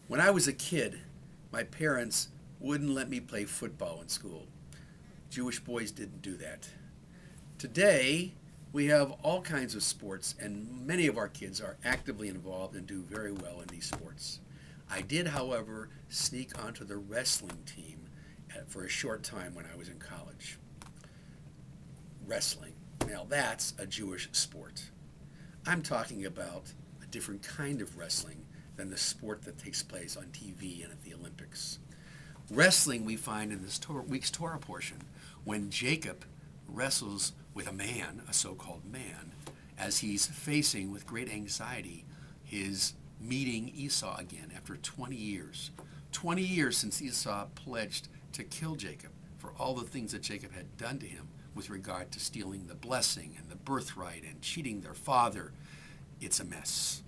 When I was a kid, my parents wouldn't let me play football in school. Jewish boys didn't do that. Today, we have all kinds of sports, and many of our kids are actively involved and do very well in these sports. I did, however, sneak onto the wrestling team for a short time when I was in college. Wrestling. Now that's a Jewish sport. I'm talking about a different kind of wrestling than the sport that takes place on TV and at the Olympics. Wrestling we find in this week's Torah portion when Jacob wrestles with a man, a so-called man, as he's facing with great anxiety his meeting Esau again after 20 years. 20 years since Esau pledged to kill Jacob for all the things that Jacob had done to him with regard to stealing the blessing and the birthright and cheating their father. It's a mess.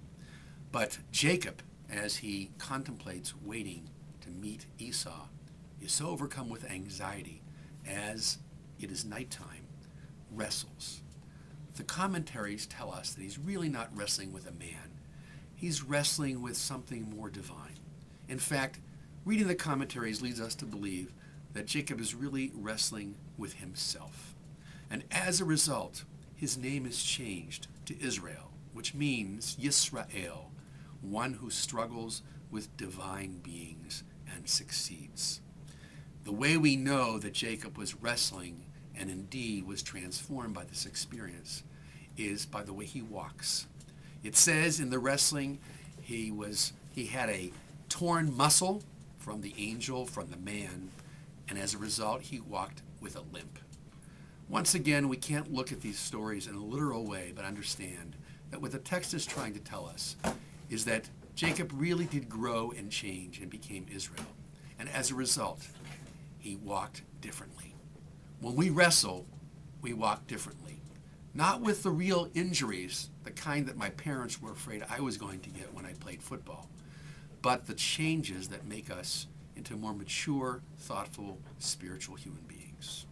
But Jacob, as he contemplates waiting to meet Esau, is so overcome with anxiety as it is nighttime, wrestles. The commentaries tell us that he's really not wrestling with a man. He's wrestling with something more divine. In fact, reading the commentaries leads us to believe that Jacob is really wrestling with himself. And as a result, his name is changed to Israel, which means Yisrael, one who struggles with divine beings and succeeds. The way we know that Jacob was wrestling and indeed was transformed by this experience is by the way he walks. It says in the wrestling he had a torn muscle from the angel, from the man, and as a result he walked with a limp. Once again, we can't look at these stories in a literal way, but understand that what the text is trying to tell us is that Jacob really did grow and change and became Israel. And as a result, he walked differently. When we wrestle, we walk differently. Not with the real injuries, the kind that my parents were afraid I was going to get when I played football, but the changes that make us into more mature, thoughtful, spiritual human beings.